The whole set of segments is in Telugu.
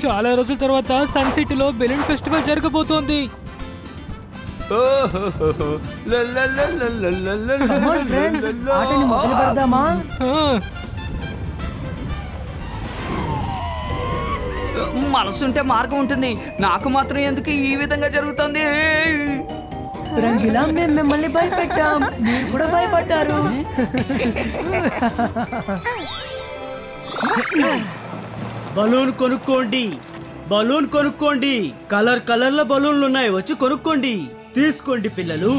చాలా రోజుల తర్వాత సన్ సిటీలో బెలూన్ ఫెస్టివల్ జరగబోతోంది. మనసుంటే మార్గం ఉంటుంది. నాకు మాత్రం ఎందుకు ఈ విధంగా జరుగుతుంది? రంగిలా మేము మిమ్మల్ని భయపెట్టాం, మీరు కూడా భయపడ్డారు. బలూన్ కొనుక్కోండి, బలూన్ కొనుక్కోండి. కలర్ కలర్ల బలూన్లు ఉన్నాయి, వచ్చి కొనుక్కోండి. తీసుకోండి పిల్లలు.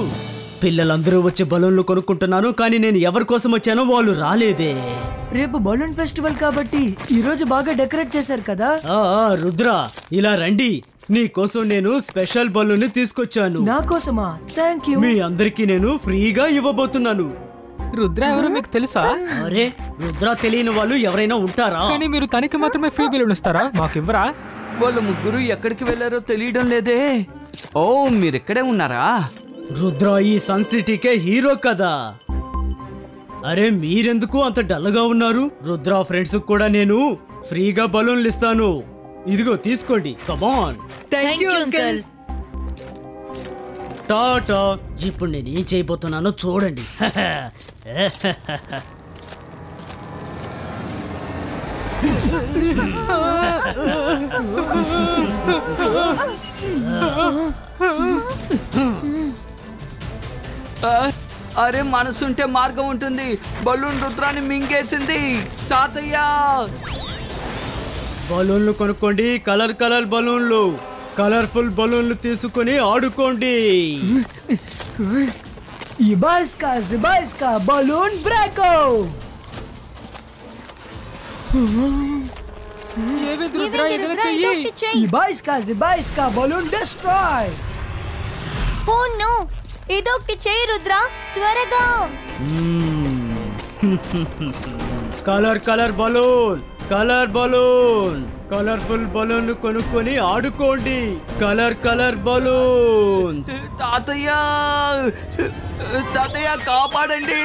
పిల్లలందరూ వచ్చి బలూన్లు కొనుక్కుంటున్నారు, కానీ నేను ఎవరి కోసం వచ్చానో వాళ్ళు రాలేదే. రేపు బలూన్ ఫెస్టివల్ కాబట్టి ఈ రోజు బాగా డెకరేట్ చేశారు కదా. రుద్ర ఇలా రండి, నీ కోసం నేను స్పెషల్ బలూన్ తీసుకొచ్చాను. నా కోసమా? థాంక్యూ. మీ అందరికి నేను ఫ్రీగా ఇవ్వబోతున్నాను. రుద్ర ఎవరో మీకు తెలుసా? అరే రుద్ర తెలియని వాళ్ళు ఎవరైనా ఉంటారా? కానీ మీరు తనకి మాత్రమే ఫ్రీ బెలూన్ ఇస్తారా, మాకు ఇవ్వరా? వాళ్ళు ముగ్గురు ఎక్కడికి వెళ్ళారో తెలియడం లేదే. ఓ మీరు ఇక్కడే ఉన్నారా? రుద్ర ఈ సన్ సిటీకే హీరో కదా. అరే మీరెందుకు అంత డల్గా ఉన్నారు? రుద్ర ఫ్రెండ్స్ కూడా నేను ఫ్రీగా బలూన్లు ఇస్తాను. ఇదిగో తీసుకోండి. కమాన్. Thank you uncle. టాటా. ఇప్పుడు నేను ఏం చేయబోతున్నానో చూడండి. అరే మనసుంటే మార్గం ఉంటుంది. బలూన్ రుద్రాన్ని మింగేసింది. తాతయ్య బలూన్లు కొనుక్కోండి, కలర్ కలర్ బలూన్లు. కలర్ఫుల్ బలూన్లు తీసుకుని ఆడుకోండి. ఇబాయిస్కా జిబాయిస్కా బలూన్ బ్రేకో. ఏవేంద్ర రుద్ర ఏదైనా చెయ్యి. ఇబాయిస్కా జిబాయిస్కా బలూన్ డిస్ట్రాయ్. ఓ నో, ఇదొకటి చెయ్యి రుద్ర, త్వరగా. Colour colour balloon, colour balloon. Colourful balloon కొనుక్కొని ఆడుకోండి. Colour colour balloons. తాతయ్య తాతయ్య కాపాడండి.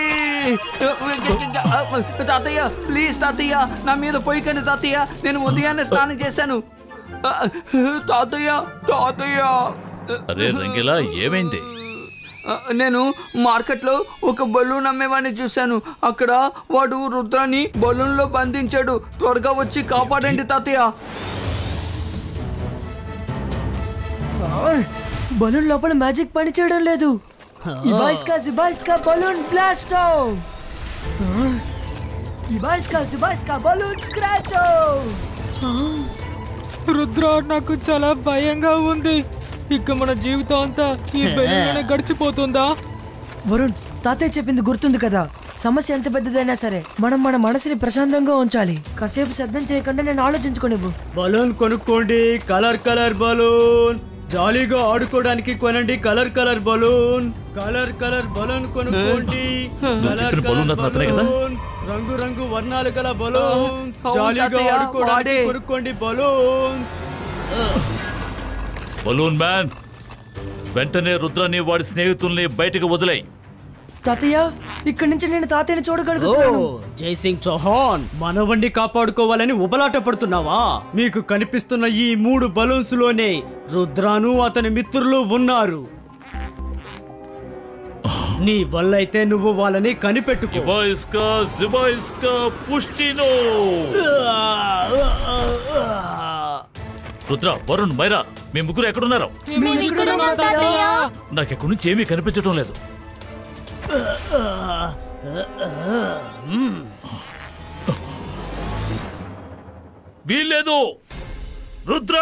తాతయ్య ప్లీజ్ తాతయ్య, నా మీద పోయికండి తాతయ్య. నేను ఉదయాన్నే స్నానం చేశాను. తాతయ్య తాతయ్య. అరే రంగిలా ఏమైంది? నేను మార్కెట్లో ఒక బలూన్ అమ్మేవాడిని చూశాను. అక్కడ వాడు రుద్రాన్ని బలూన్లో బంధించాడు. త్వరగా వచ్చి కాపాడండి తాతయ్య. బలూన్ లోపల మ్యాజిక్ పని చేయడం లేదు. ఇబాయిస్కా జిబాయిస్కా బలూన్ బ్లాస్టో. ఇబాయిస్కా జిబాయిస్కా బలూన్ స్క్రాచో. రుద్ర నాకు చాలా భయంగా ఉంది. ఇక మన జీవితం అంతా ఈ బెలూన్ గడిచిపోతుందా? వరుణ్, తాతయ్య చెప్పింది గుర్తుంది కదా, సమస్య ఎంత పెద్దదైనా సరే మనం మన మనసుని ప్రశాంతంగా ఉంచాలి. కాసేపు శబ్దం చేయకుండా నేను ఆలోచించుకోనివ్వు. బలూన్ కొనుక్కోండి, కలర్ కలర్ బలూన్. జాలీగా ఆడుకోవడానికి కొనండి colour colour balloon. Colour colour balloon కొనుక్కోండి. కలర్ కలర్ బలూన్, రంగు రంగు వర్ణాలు గల బలూన్స్. జాలీగా ఆడుకోవడానికి కొనుక్కోండి బలూన్స్. బలూన్ మ్యాన్, వెంటనే రుద్రాన్ని వాడి స్నేహితుల్ని బయటకు వదిలేయ్. తాతయ్య, ఇక్కడి నుంచి నేను తాతయ్యని చూడగలుగుతున్నాను. జై సింగ్ చౌహాన్, మనవణ్ణి కాపాడుకోవాలని ఉబలాట పడుతున్నావా? మీకు కనిపిస్తున్న ఈ 3 బలూన్స్ లోనే రుద్రాను అతని మిత్రులు ఉన్నారు. నీ వల్ల అయితే నువ్వు వాళ్ళని కనిపెట్టుకో. ఇబాయిస్కా జిబాయిస్కా పుష్టినో. రుద్ర, వరుణ్, మైరా, మీ ముగ్గురు ఎక్కడున్నారు? నాకెక్కడి నుంచి ఏమీ కనిపించడం లేదు. వీల్లేదు రుద్ర.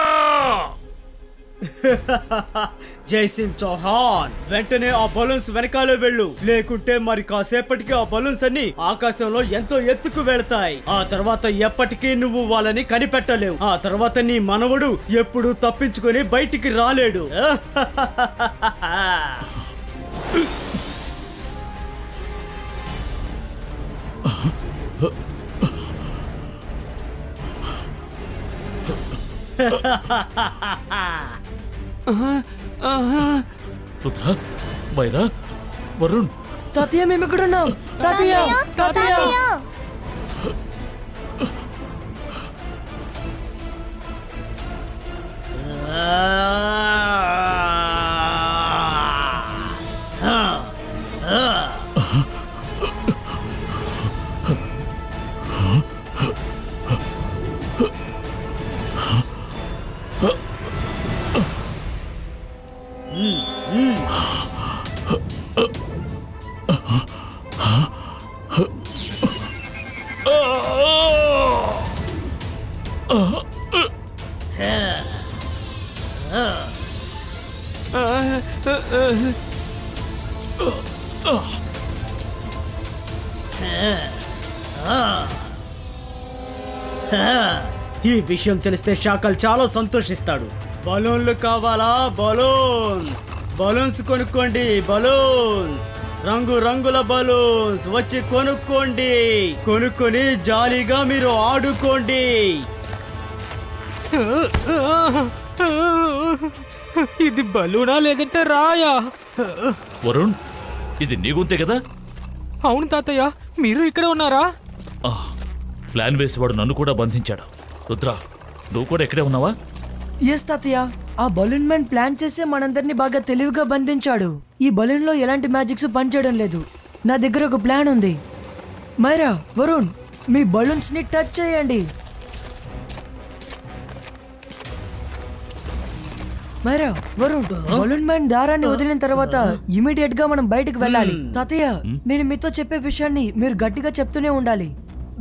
జై సింగ్ చౌహాన్, వెంటనే ఆ బలూన్స్ వెనకాలే వెళ్ళు. లేకుంటే మరి కాసేపటికి ఆ బలూన్స్ అన్ని ఆకాశంలో ఎంతో ఎత్తుకు వెళ్తాయి. ఆ తర్వాత ఎప్పటికీ నువ్వు వాళ్ళని కనిపెట్టలేవు. ఆ తర్వాత నీ మనవడు ఎప్పుడు తప్పించుకొని బయటికి రాలేడు. రుద్ర, మైరా, వరుణ్. తాతయ్య, మేము ఎక్కడున్నాం? తాతయ్య తాతయ్య. ఈ విషయం తెలిస్తే షాకల్ చాలా సంతోషిస్తాడు. బలూన్లు కావాలా? బలూన్స్ బలూన్స్ కొనుక్కోండి. బలూన్స్ రంగు రంగుల బలూన్స్ వచ్చి కొనుక్కోండి. కొనుక్కొని జాలీగా మీరు ఆడుకోండి. ఇది బలూనా లేదంటే రాయా? వరుణ్, ఇది నీ గొంతే కదా? అవును తాతయ్య, మీరు ఇక్కడ ఉన్నారా? ప్లాన్ వేసేవాడు నన్ను కూడా బంధించాడు. రుద్ర, నువ్వు కూడా ఇక్కడే ఉన్నావా? ఎస్ తాతయ్య, ఆ బలూన్ మ్యాన్ ప్లాన్ చేసే మనందరినీ బాగా తెలివిగా బంధించాడు. ఈ బలూన్ లో ఎలాంటి మ్యాజిక్స్ పనిచేయడం లేదు. నా దగ్గర ఒక ప్లాన్ ఉంది. మైరా, వరుణ్, మీ బలూన్స్ ని టచ్ చేయండి. మైరా, వరుణ్, బలూన్ మ్యాన్ దారాన్ని వదిలిన తర్వాత ఇమీడియట్ గా మనం బయటకు వెళ్ళాలి. తాతయ్య, నేను మీతో చెప్పే విషయాన్ని మీరు గట్టిగా చెప్తూనే ఉండాలి.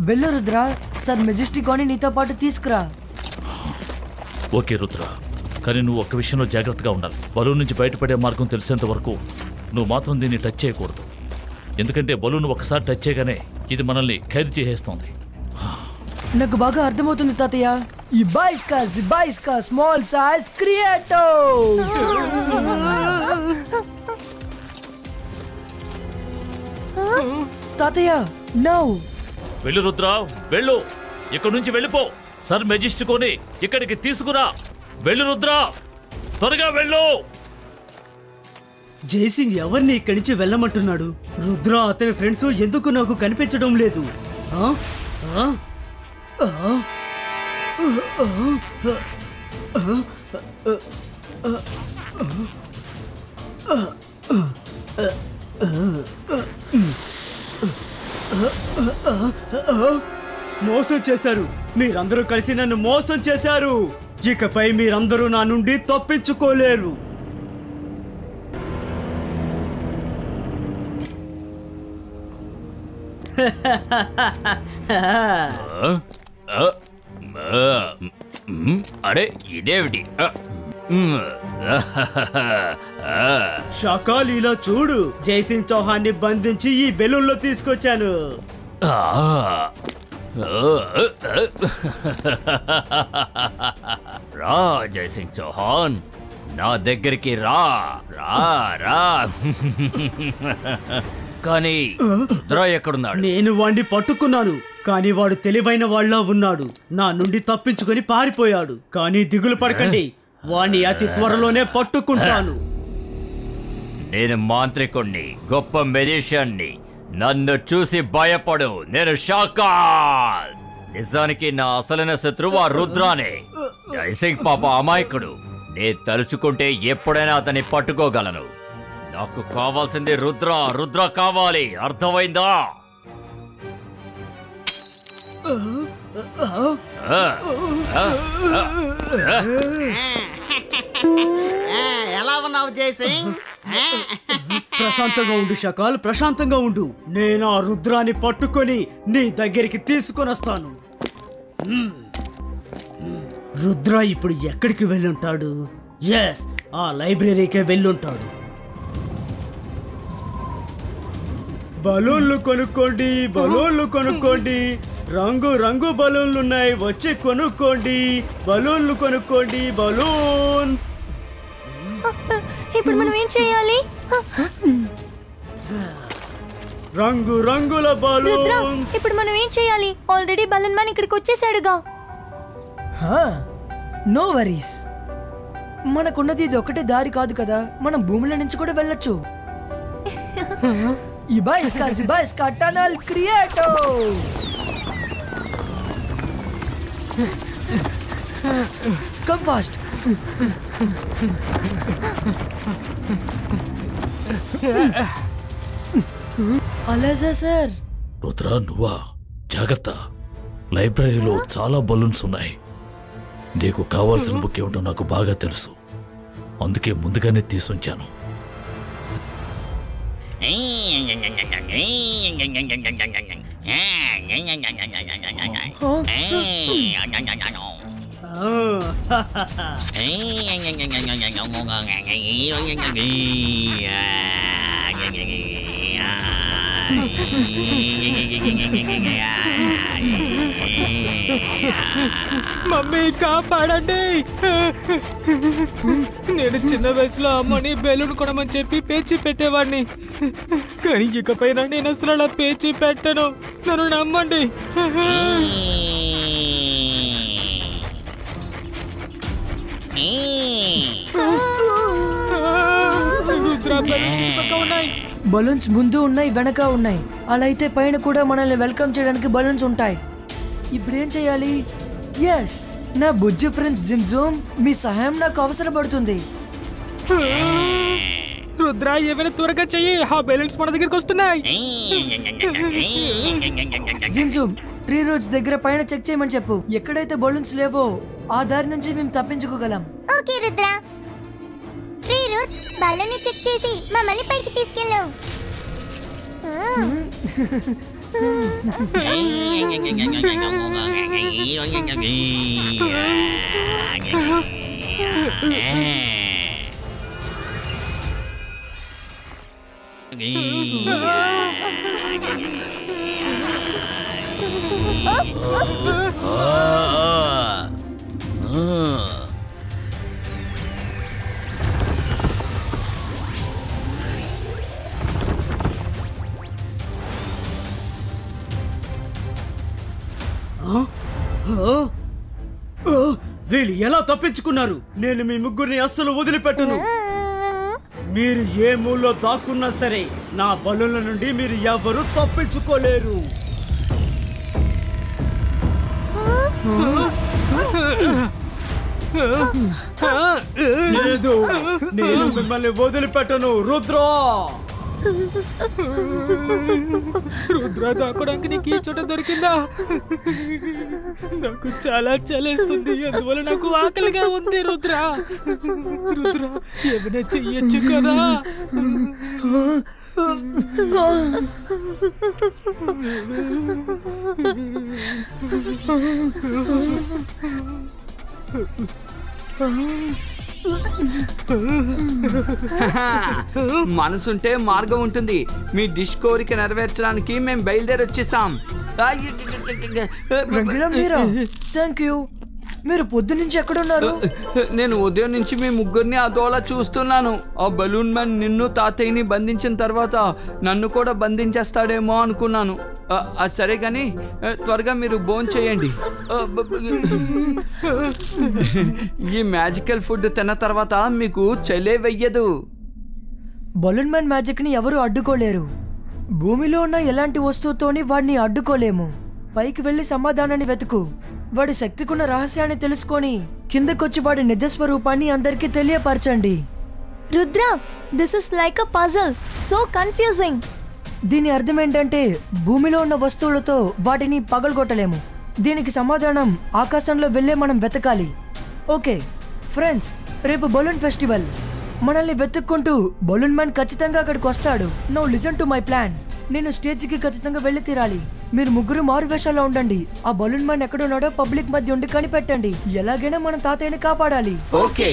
వెళ్ళు రుద్ర, సార్ మెజెస్టిక్ అని నీతో పాటు తీసుకురా. ఓకే రుద్ర, కానీ నువ్వు ఒక్క విషయంలో జాగ్రత్తగా ఉండాలి. బలూన్ నుంచి బయటపడే మార్గం తెలిసేంత వరకు నువ్వు మాత్రం దీన్ని టచ్ చేయకూడదు. ఎందుకంటే బలూన్ ఒకసారి టచ్ చేయగానే ఇది మనల్ని ఖైదు చేసేస్తోంది. నాకు బాగా అర్థమవుతుంది తాతయ్య. ఈ బాయిస్కా స్మాల్ సైజ్ క్రియేటో. తాతయ్య, నౌ వెళ్ళు రుద్ర, వెళ్ళు. ఇక్కడి నుంచి వెళ్ళిపో. సర్ మెజెస్టికోని ఇక్కడికి తీసుకురా. వెళ్ళు రుద్ర, త్వరగా వెళ్ళు. జైసింగ్ ఎవరిని ఇక్కడి నుంచి వెళ్ళమంటున్నాడు? రుద్ర అతని ఫ్రెండ్స్ ఎందుకు నాకు కనిపించడం లేదు? మోసం చేశారు. మీరందరూ కలిసి నన్ను మోసం చేశారు. ఇకపై మీరందరూ నా నుండి తప్పించుకోలేరు. అరే ఇదేమిటి? షాకాల్, ఇలా చూడు. జైసింగ్ చౌహాన్ని బంధించి ఈ బెలూన్లో తీసుకొచ్చాను. రా జైసింగ్ చౌహాన్, నా దగ్గరికి రా రా రా. కానీ రుద్ర ఎక్కడున్నాడు? నేను వాణ్ణి పట్టుకున్నాను, కానీ వాడు తెలివైన వాళ్ళ ఉన్నాడు. నా నుండి తప్పించుకొని పారిపోయాడు. కానీ దిగులు పడకండి, వాణ్ణి అతి త్వరలోనే పట్టుకుంటాను. నేను మాంత్రికుణ్ణి, గొప్ప మెజిషియన్ని. నన్ను చూసి భయపడు. నేను షాకాల్. నిజానికి నా అసలైన శత్రువు ఆ రుద్రానే. జైసింగ్ పాప అమాయకుడు. నేను తలుచుకుంటే ఎప్పుడైనా అతన్ని పట్టుకోగలను. నాకు కావాల్సింది రుద్ర. రుద్ర కావాలి, అర్థమైందా? ఎలా ఉన్నావు జైసింగ్? ప్రశాంతంగా ఉండు షకాల్, ప్రశాంతంగా ఉండు. నేను ఆ రుద్రాన్ని పట్టుకొని నీ దగ్గరికి తీసుకొని వస్తాను. రుద్ర ఇప్పుడు ఎక్కడికి వెళ్ళుంటాడు? ఎస్, ఆ లైబ్రరీకే వెళ్ళుంటాడు. బలూన్లు కొనుక్కోండి, బలూన్లు కొనుక్కోండి. రంగు రంగు బలూన్లు ఉన్నాయి, వచ్చి కొనుక్కోండి. బలూన్లు కొనుక్కోండి. బలూన్. ఇప్పుడు మనం ఏం చేయాలి? రంగు రంగుల రుద్ర, బలూన్. ఇప్పుడు మనం ఏం చేయాలి? ఆల్రెడీ బలూన్ మ్యాన్ ఇక్కడికి వచ్చేసాడుగా. నో వరీస్, మనకున్నది ఇది ఒకటే దారి కాదు కదా. మనం భూమిలో నుంచి కూడా వెళ్ళొచ్చు. ఇబాయిస్కా టనల్ క్రియేటో. Come fast. అలాగే సార్. రుద్ర నువ్వా? జాగ్రత్త, లైబ్రరీలో చాలా బలూన్స్ ఉన్నాయి. నీకు కావాల్సిన బుక్ ఏమిటో నాకు బాగా తెలుసు, అందుకే ముందుగానే తీసుంచాను. మమ్మీ కాపాడండి. నేను చిన్న వయసులో అమ్మని బెలూన్ కొనమని చెప్పి పేచి పెట్టేవాడిని, కానీ ఇకపైన నేను అసలు అలా పేచి పెట్టను. నన్ను నమ్మండి. బలూన్స్ ముందు ఉన్నాయి, వెనక ఉన్నాయి. అలా అయితే పైన కూడా మనల్ని వెల్కమ్ చేయడానికి బలూన్స్ ఉంటాయి. ఇప్పుడేం చేయాలి? ఎస్, నా బుజ్జి ఫ్రెండ్స్ జిమ్జూమ్, మీ సహాయం నాకు అవసరపడుతుంది. రుద్ర, ఏమైనా త్వరగా చెయ్యి, ఆ బెలూన్స్ మన దగ్గరికి వస్తున్నాయి. జిమ్జూమ్, ట్రీ రూట్స్ దగ్గర పైన చెక్ చేయమని చెప్పు. ఎక్కడైతే బలూన్స్ లేవో ఆ దారి నుంచి మేము తప్పించుకోగలం. Okay Rudra. Tree roots, balloon check చేసి మమ్మల్ని పైకి తీసుకెళ్ళు. వీళ్ళు ఎలా తప్పించుకున్నారు? నేను మీ ముగ్గురిని అస్సలు వదిలిపెట్టను. మీరు ఏ మూల్లో దాక్కున్నా సరే నా బలూన్ల నుండి మీరు ఎవరు తప్పించుకోలేరు. లేదు, నేను మిమ్మల్ని వదిలిపెట్టను. రుద్ర, రుద్ర, దాకోడానికి నీకు ఈ చోట దొరికిందా? నాకు చాలా చలేస్తుంది, అందువల్ల నాకు ఆకలిగా ఉంది. రుద్ర, రుద్ర, ఏమైనా చెయ్యొచ్చు కదా? మనసుంటే మార్గం ఉంటుంది. మీ డిష్ కోరిక నెరవేర్చడానికి మేము బయలుదేరి వచ్చేసాం. Thank you. మీరు పొద్దునుంచి ఎక్కడున్నారు? నేను ఉదయం నుంచి మీ ముగ్గురిని అదోలా చూస్తున్నాను. ఆ బలూన్ మ్యాన్ నిన్ను తాతయ్యని బంధించిన తర్వాత నన్ను కూడా బంధించేస్తాడేమో అనుకున్నాను. సరే కానీ త్వరగా మీరు భోజనం చేయండి. ఈ మ్యాజికల్ ఫుడ్ తిన్న తర్వాత మీకు చలే వెయ్యదు. బలూన్ మ్యాన్ మ్యాజిక్ ని ఎవరు అడ్డుకోలేరు. భూమిలో ఉన్న ఎలాంటి వస్తువుతోని వాడిని అడ్డుకోలేము. పైకి వెళ్లి సమాధానాన్ని వెతుకు. వాడి శక్తికున్న రహస్యాన్ని తెలుసుకొని కిందకొచ్చి వాడి నిజస్వరూపాన్ని అందరికీ తెలియపరచండి. Rudra, this is like a puzzle, so confusing. దీని అర్థం ఏంటంటే భూమిలో ఉన్న వస్తువులతో వాటిని పగలగొట్టలేము. దీనికి సమాధానం ఆకాశంలో వెళ్ళే మనం వెతకాలి. ఓకే ఫ్రెండ్స్, రేపు బలూన్ ఫెస్టివల్. మనల్ని వెతుక్కుంటూ బలూన్ మ్యాన్ ఖచ్చితంగా అక్కడికి వస్తాడు. Now listen to my plan. నేను స్టేజ్కి ఖచ్చితంగా వెళ్ళి తీరాలి. మీరు ముగ్గురు మారు వేషాల్లో ఉండండి. ఆ బలూన్ మ్యాన్ ఎక్కడున్నాడో పబ్లిక్ మధ్య ఉండి కనిపెట్టండి. ఎలాగైనా మన తాతయ్యని కాపాడాలి. ఓకే.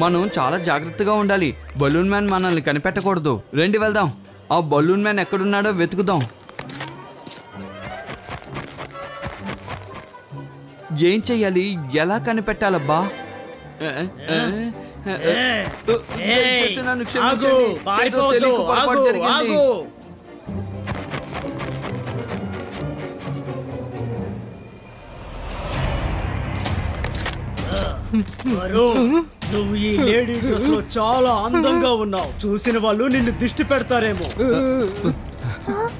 మనం చాలా జాగ్రత్తగా ఉండాలి. బలూన్ మ్యాన్ మనల్ని కనిపెట్టకూడదు. రండి వెళ్దాం. ఆ బలూన్ మ్యాన్ ఎక్కడున్నాడో వెతుకుదాం. ఏం చెయ్యాలి? ఎలా కనిపెట్టాలబ్బా? దయచేసి నన్ను ఆగు, క్షమించండి. ఏదో పారిపోవద్దు, తెలియక పొరపాటు ఆగు, జరిగింది. ఆగు. వరుణ్, నువ్వు ఈ లేడీ డ్రెస్ లో చాలా అందంగా ఉన్నావు. చూసిన వాళ్ళు నిన్ను దిష్టి పెడతారేమో.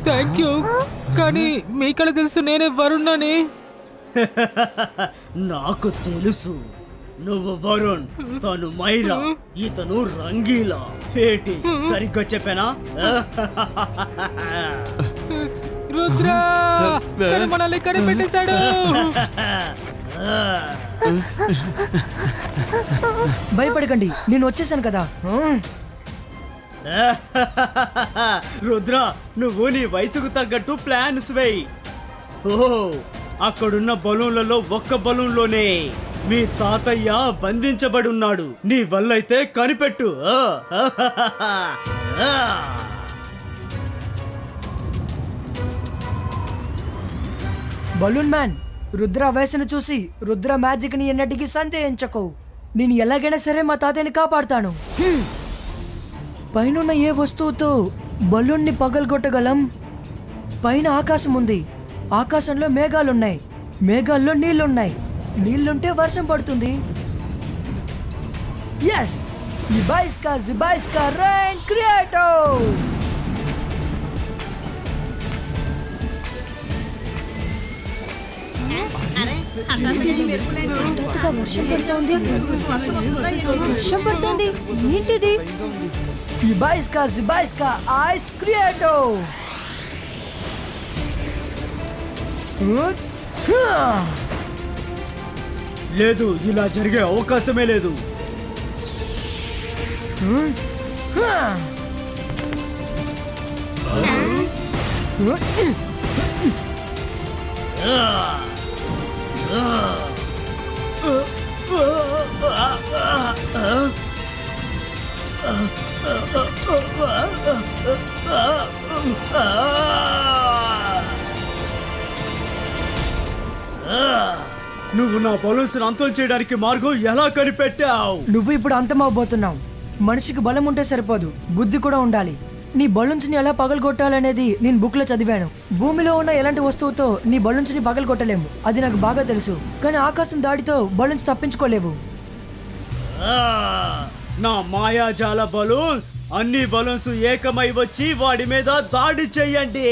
Thank you. కానీ మీకలా తెలుసు నేనే వరుణ్ణని? నాకు తెలుసు నువ్వు వరుణ్, తను మైరా, ఇతను రంగీలా. ఏంటి సరిగ్గా చెప్పానా? రుద్ర తను మనల్ని కనిపెట్టేశాడు. భయపడకండి, నేను వచ్చేసాను కదా. రుద్ర, నువ్వు నీ వయసుకు తగ్గట్టు ప్లాన్స్ వేయి. ఓ, అక్కడున్న బలూన్లలో ఒక్క బలూన్లోనే మీ తాతయ్య బంధించబడి ఉన్నాడు. నీ వల్లైతే కనిపెట్టు. బలూన్ మ్యాన్, రుద్ర వయసును చూసి రుద్ర మ్యాజిక్ ని ఎన్నటికీ సందేహించకు. నేను ఎలాగైనా సరే మా తాతయ్యని కాపాడుతాను. పైనున్న ఏ వస్తువుతో బలూన్ని పగలగొట్టగలం? పైన ఆకాశం ఉంది, ఆకాశంలో మేఘాలున్నాయి, మేఘాల్లో నీళ్లున్నాయి, నీళ్లుంటే వర్షం పడుతుంది. ఎస్, జిబాయిస్కా రెయిన్ క్రియేటో. వర్షం పడుతోంది, వర్షం పడుతోంది. ఏంటిది? జిబాయిస్కా ఐస్ క్రియేటో. లేదు, ఇలా జరిగే అవకాశమే లేదు. నువ్వు నా బలూన్స్ అంతం చేయడానికి మార్గం ఎలా కనిపెట్టావు? నువ్వు ఇప్పుడు అంతమవబోతున్నావు. మనిషికి బలం ఉంటే సరిపోదు, బుద్ధి కూడా ఉండాలి. నీ బలూన్స్ ని ఎలా పగలగొట్టాలనేది నేను బుక్ లో చదివాను. భూమిలో ఉన్న ఎలాంటి వస్తువుతో నీ బలూన్స్ ని పగలగొట్టలేము, అది నాకు బాగా తెలుసు. కానీ ఆకాశం దాడితో బలూన్స్ తప్పించుకోలేవు. నా మాయాజాల బలూన్స్, అన్ని బలూన్స్ ఏకమై వచ్చి వాడి మీద దాడి చెయ్యండి.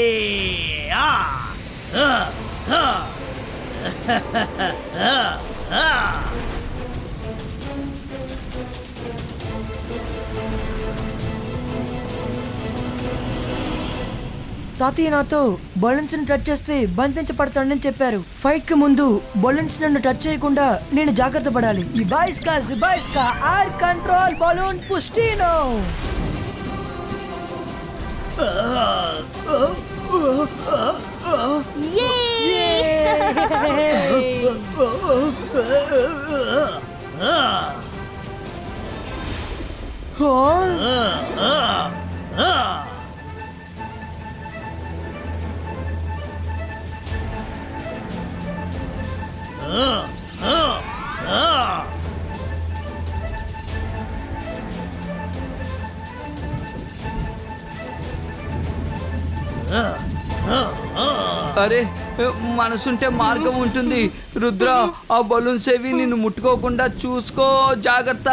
తాతయ్య నాతో బలూన్స్ ని టచ్ చేస్తే బంధించబడతానని చెప్పారు. ఫైట్ కి ముందు బలూన్స్ నన్ను టచ్ చేయకుండా నేను జాగ్రత్త పడాలి. జిబాయిస్కా ఎయిర్ కంట్రోల్ బలూన్ పుస్టినో. అరే, మనసుంటే మార్గం ఉంటుంది. రుద్ర, ఆ బలూన్స్ ఏవి నిన్ను ముట్టుకోకుండా చూసుకో, జాగ్రత్త.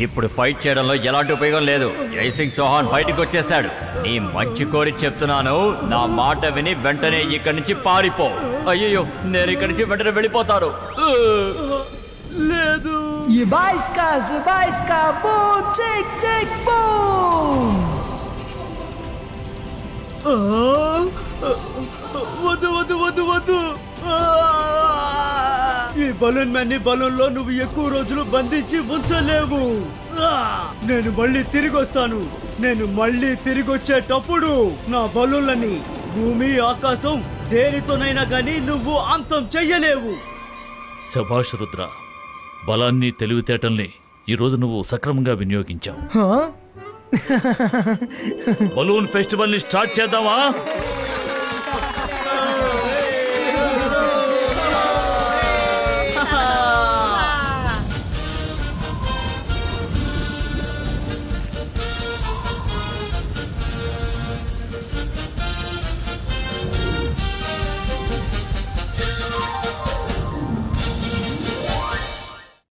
ఇప్పుడు ఫైట్ చేయడంలో ఎలాంటి ఉపయోగం లేదు. జైసింగ్ చౌహాన్ బయటికి వచ్చేసాడు. నీ మంచి కోరి చెప్తున్నాను, నా మాట విని వెంటనే ఇక్కడి నుంచి పారిపో. అయ్యో, నేను ఇక్కడి నుంచి వెంటనే వెళ్ళిపోతాను. లేదు. వద్దు వద్దు వద్దు వద్దు. ఈ బలూన్ మ్యాన్ ని బలూన్ లో నువ్వు ఎక్కువ రోజులు బంధించి ఉంచలేవు. నేను మళ్ళీ తిరిగి వస్తాను. నేను మళ్ళీ తిరిగి వచ్చేటప్పుడు నా బలూన్లని భూమి ఆకాశం దేనితోనైనా గానీ నువ్వు అంతం చెయ్యలేవు. శభాష్ రుద్ర, బలాన్ని తెలివితేటల్ని ఈరోజు నువ్వు సక్రమంగా వినియోగించావు. బలూన్ ఫెస్టివల్ ని స్టార్ట్ చేద్దామా?